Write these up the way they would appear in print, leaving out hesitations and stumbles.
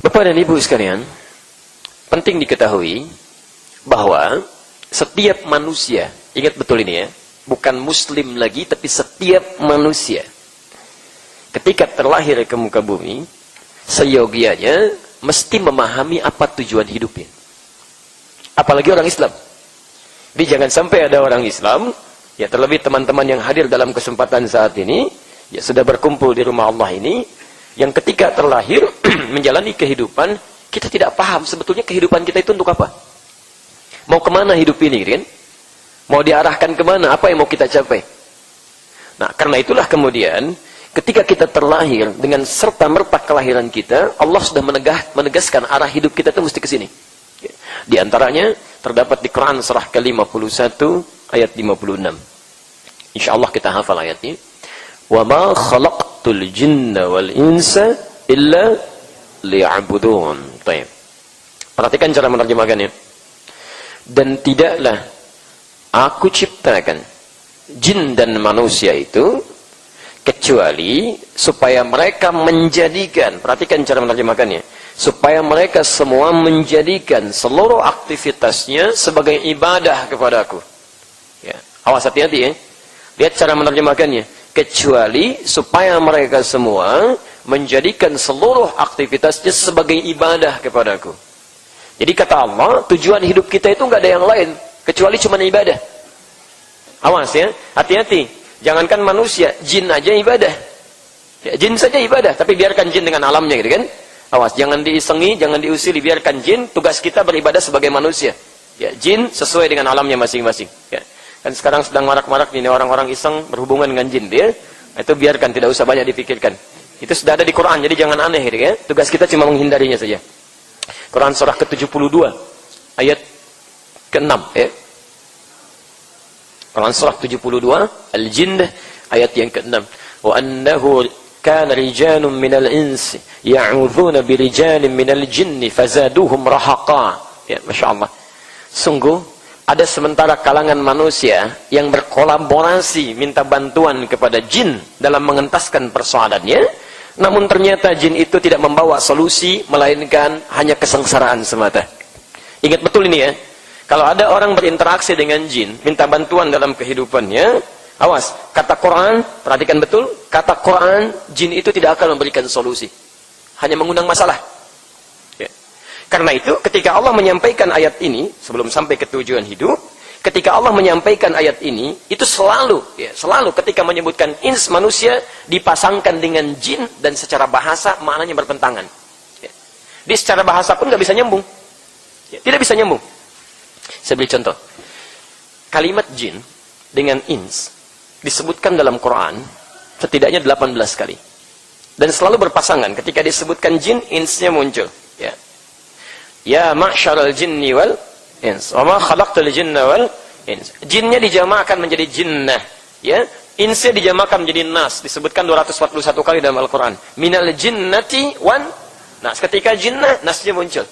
Bapak dan Ibu sekalian, penting diketahui bahwa setiap manusia, ingat betul ini ya, bukan muslim lagi, tapi setiap manusia ketika terlahir ke muka bumi, seyogianya mesti memahami apa tujuan hidupnya. Apalagi orang Islam. Jadi jangan sampai ada orang Islam, ya terlebih teman-teman yang hadir dalam kesempatan saat ini, ya sudah berkumpul di rumah Allah ini, yang ketika terlahir menjalani kehidupan, kita tidak paham sebetulnya kehidupan kita itu untuk apa. Mau kemana hidup ini, kan? Mau diarahkan kemana, apa yang mau kita capai. Nah, karena itulah kemudian, ketika kita terlahir dengan serta-merta kelahiran kita, Allah sudah menegaskan arah hidup kita itu mesti ke sini. Di antaranya, terdapat di Quran surah ke-51, ayat 56. InsyaAllah kita hafal ayatnya. وَمَا خَلَقْتُ الْجِنَّ وَالْإِنسَ إِلَّا لِيَعْبُدُونَ. Perhatikan cara menerjemahkannya. Dan tidaklah aku ciptakan jin dan manusia itu kecuali supaya mereka menjadikan, perhatikan cara menerjemahkannya, supaya mereka semua menjadikan seluruh aktivitasnya sebagai ibadah kepadaku. Ya, awas hati-hati ya. Lihat cara menerjemahkannya. Kecuali supaya mereka semua menjadikan seluruh aktivitasnya sebagai ibadah kepadaku. Jadi kata Allah, tujuan hidup kita itu nggak ada yang lain kecuali cuma ibadah. Awas ya, hati-hati. Jangankan manusia, jin aja ibadah. Ya, jin saja ibadah, tapi biarkan jin dengan alamnya gitu kan. Awas, jangan diisengi, jangan diusili, biarkan jin, tugas kita beribadah sebagai manusia. Ya, jin sesuai dengan alamnya masing-masing. Ya. Kan sekarang sedang marak-marak ini orang-orang iseng berhubungan dengan jin dia. Itu biarkan, tidak usah banyak dipikirkan. Itu sudah ada di Quran, jadi jangan aneh gitu ya. Tugas kita cuma menghindarinya saja. Quran surah ke-72 ayat ke-6 ya. Quran surah 72 Al-Jinn ayat yang ke-6. Wa annahu kana rijalun minal insi ya'udzuna birijalin minal jinni fazaduhum rahaqa. Ya, masyaallah. Sungguh ada sementara kalangan manusia yang berkolaborasi minta bantuan kepada jin dalam mengentaskan persoalannya, namun ternyata jin itu tidak membawa solusi melainkan hanya kesengsaraan semata. Ingat betul ini ya. Kalau ada orang berinteraksi dengan jin, minta bantuan dalam kehidupannya, awas, kata Quran, perhatikan betul, kata Quran, jin itu tidak akan memberikan solusi. Hanya mengundang masalah. Ya. Karena itu, ketika Allah menyampaikan ayat ini, sebelum sampai ke tujuan hidup, ketika Allah menyampaikan ayat ini, itu selalu, ya, selalu ketika menyebutkan ins manusia, dipasangkan dengan jin, dan secara bahasa, maknanya bertentangan. Ya. Di secara bahasa pun nggak bisa nyambung. Ya, tidak bisa nyambung. Saya beri contoh. Kalimat jin dengan ins disebutkan dalam Quran setidaknya 18 kali. Dan selalu berpasangan. Ketika disebutkan jin, insnya muncul. Ya, ya ma'syaral jinni wal ins. Wa ma khalaqtul jinna wal ins. Jinnya dijamakkan menjadi jinnah. Ya, insnya dijamakkan menjadi nas. Disebutkan 241 kali dalam Al-Quran. Minal jinnati wan nas. Ketika jinnah, nasnya muncul.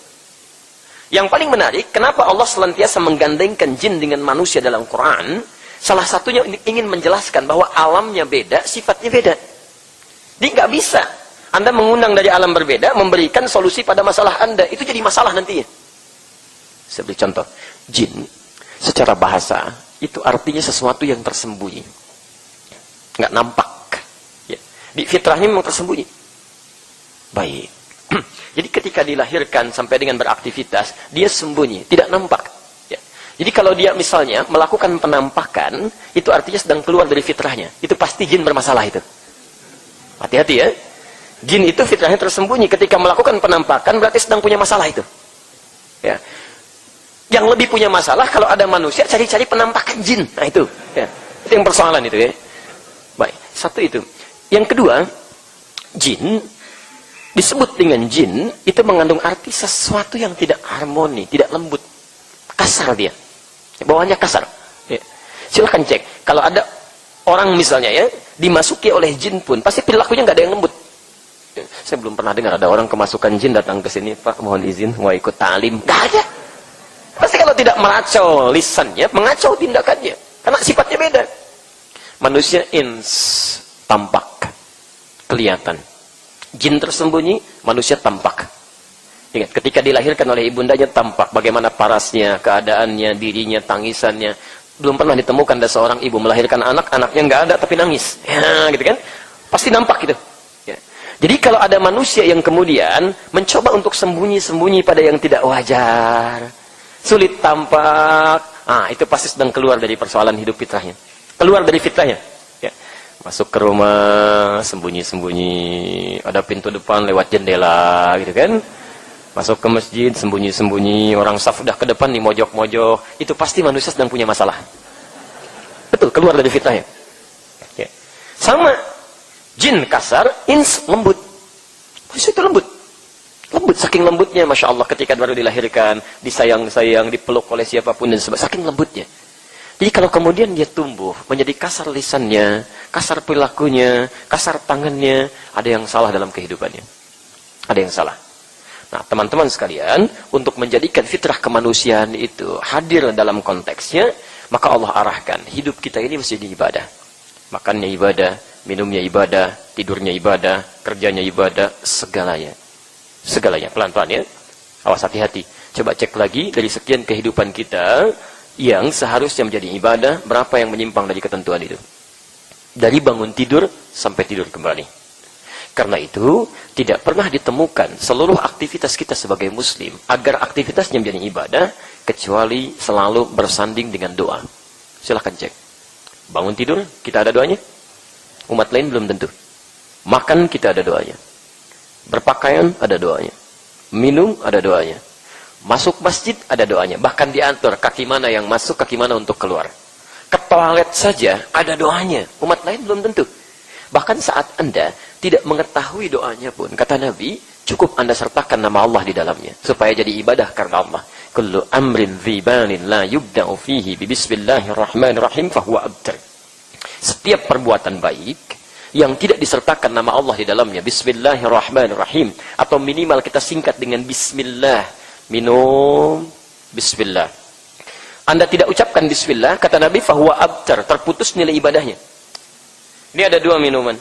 Yang paling menarik, kenapa Allah senantiasa menggandengkan jin dengan manusia dalam Quran? Salah satunya ingin menjelaskan bahwa alamnya beda, sifatnya beda. Jadi nggak bisa Anda mengundang dari alam berbeda, memberikan solusi pada masalah Anda. Itu jadi masalah nantinya. Saya beri contoh. Jin, secara bahasa, itu artinya sesuatu yang tersembunyi. Nggak nampak. Ya. Di fitrahnya memang tersembunyi. Baik. Jadi ketika dilahirkan sampai dengan beraktivitas, dia sembunyi, tidak nampak. Ya. Jadi kalau dia misalnya melakukan penampakan, itu artinya sedang keluar dari fitrahnya. Itu pasti jin bermasalah itu. Hati-hati ya. Jin itu fitrahnya tersembunyi. Ketika melakukan penampakan, berarti sedang punya masalah itu. Ya. Yang lebih punya masalah, kalau ada manusia, cari-cari penampakan jin. Nah itu. Ya. Itu yang persoalan itu ya. Baik, satu itu. Yang kedua, jin disebut dengan jin, itu mengandung arti sesuatu yang tidak harmoni, tidak lembut. Kasar dia. Bawaannya kasar. Ya. Silahkan cek. Kalau ada orang misalnya ya, dimasuki oleh jin pun, pasti perilakunya nggak ada yang lembut. Ya. Saya belum pernah dengar ada orang kemasukan jin datang ke sini, Pak, mohon izin, mau ikut talim. Nggak ada. Pasti kalau tidak mengacau lisannya, mengacau tindakannya. Karena sifatnya beda. Manusia ins, tampak, kelihatan. Jin tersembunyi, manusia tampak. Ingat, ketika dilahirkan oleh ibundanya tampak bagaimana parasnya, keadaannya, dirinya, tangisannya. Belum pernah ditemukan ada seorang ibu melahirkan anak, anaknya nggak ada tapi nangis. Ya, gitu kan? Pasti nampak gitu. Ya. Jadi kalau ada manusia yang kemudian mencoba untuk sembunyi-sembunyi pada yang tidak wajar, sulit tampak, itu pasti sedang keluar dari persoalan hidup fitrahnya. Keluar dari fitrahnya. Ya. Masuk ke rumah, sembunyi-sembunyi, ada pintu depan lewat jendela, gitu kan? Masuk ke masjid, sembunyi-sembunyi, orang saf udah ke depan, di mojok-mojok. Itu pasti manusia sedang punya masalah. Betul, keluar dari fitnahnya. Ya. Sama, jin kasar, ins lembut. Manusia itu lembut. Lembut, saking lembutnya, Masya Allah, ketika baru dilahirkan, disayang-sayang, dipeluk oleh siapapun, dan sebagainya. Saking lembutnya. Jadi kalau kemudian dia tumbuh, menjadi kasar lisannya, kasar perilakunya, kasar tangannya, ada yang salah dalam kehidupannya. Ada yang salah. Nah, teman-teman sekalian, untuk menjadikan fitrah kemanusiaan itu hadir dalam konteksnya, maka Allah arahkan, hidup kita ini mesti ibadah. Makannya ibadah, minumnya ibadah, tidurnya ibadah, kerjanya ibadah, segalanya. Segalanya, pelan-pelan ya. Awas hati-hati. Coba cek lagi dari sekian kehidupan kita, yang seharusnya menjadi ibadah, berapa yang menyimpang dari ketentuan itu. Dari bangun tidur, sampai tidur kembali. Karena itu, tidak pernah ditemukan seluruh aktivitas kita sebagai muslim agar aktivitasnya menjadi ibadah, kecuali selalu bersanding dengan doa. Silahkan cek. Bangun tidur, kita ada doanya? Umat lain belum tentu. Makan, kita ada doanya. Berpakaian, ada doanya. Minum, ada doanya. Masuk masjid, ada doanya. Bahkan diatur, kaki mana yang masuk, kaki mana untuk keluar. Ke toilet saja, ada doanya. Umat lain belum tentu. Bahkan saat Anda tidak mengetahui doanya pun, kata Nabi, cukup Anda sertakan nama Allah di dalamnya. Supaya jadi ibadah karena Allah. Kullu amrin dhibanin la yubda'u fihi bismillahirrahmanirrahim fahuwa abtar. Setiap perbuatan baik yang tidak disertakan nama Allah di dalamnya, bismillahirrahmanirrahim, atau minimal kita singkat dengan bismillah, minum, bismillah. Anda tidak ucapkan bismillah, kata Nabi, fahuwa abtar, terputus nilai ibadahnya. Ini ada dua minuman.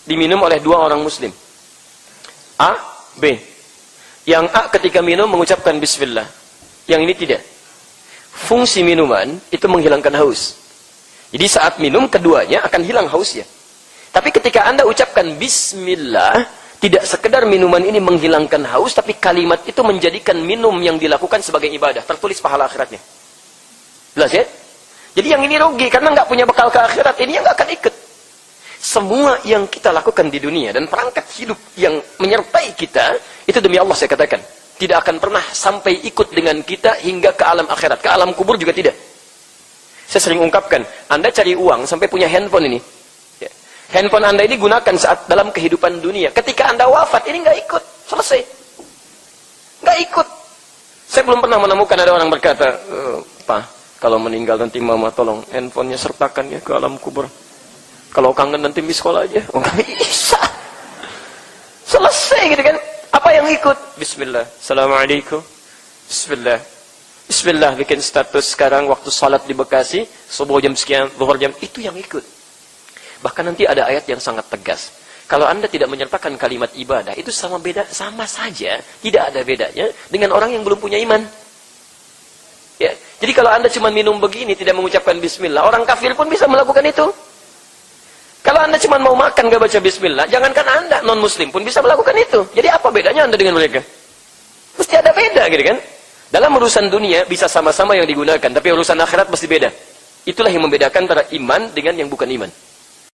Diminum oleh dua orang muslim. A, B. Yang A ketika minum mengucapkan bismillah. Yang ini tidak. Fungsi minuman itu menghilangkan haus. Jadi saat minum keduanya akan hilang hausnya. Tapi ketika Anda ucapkan bismillah, tidak sekedar minuman ini menghilangkan haus, tapi kalimat itu menjadikan minum yang dilakukan sebagai ibadah. Tertulis pahala akhiratnya. Jelas ya? Jadi yang ini rugi karena nggak punya bekal ke akhirat. Ini yang nggak akan ikut. Semua yang kita lakukan di dunia dan perangkat hidup yang menyertai kita, itu demi Allah saya katakan, tidak akan pernah sampai ikut dengan kita hingga ke alam akhirat. Ke alam kubur juga tidak. Saya sering ungkapkan, Anda cari uang sampai punya handphone ini. Ya. Handphone Anda ini gunakan saat dalam kehidupan dunia. Ketika Anda wafat, ini nggak ikut. Selesai. Nggak ikut. Saya belum pernah menemukan ada orang berkata, Pak, kalau meninggal nanti mama tolong handphonenya sertakan ya ke alam kubur. Kalau kangen nanti miss call aja. Oh, nggak bisa. Selesai gitu kan. Apa yang ikut? Bismillah. Assalamualaikum. Bismillah. Bismillah. Bikin status sekarang waktu salat di Bekasi. Subuh jam sekian, zuhur jam. Itu yang ikut. Bahkan nanti ada ayat yang sangat tegas. Kalau Anda tidak menyertakan kalimat ibadah, itu sama saja. Tidak ada bedanya dengan orang yang belum punya iman. Ya. Jadi kalau Anda cuma minum begini, tidak mengucapkan bismillah, orang kafir pun bisa melakukan itu. Kalau Anda cuma mau makan gak baca bismillah, jangankan Anda, non-muslim pun bisa melakukan itu. Jadi apa bedanya Anda dengan mereka? Mesti ada beda gitu kan? Dalam urusan dunia bisa sama-sama yang digunakan, tapi urusan akhirat mesti beda. Itulah yang membedakan antara iman dengan yang bukan iman.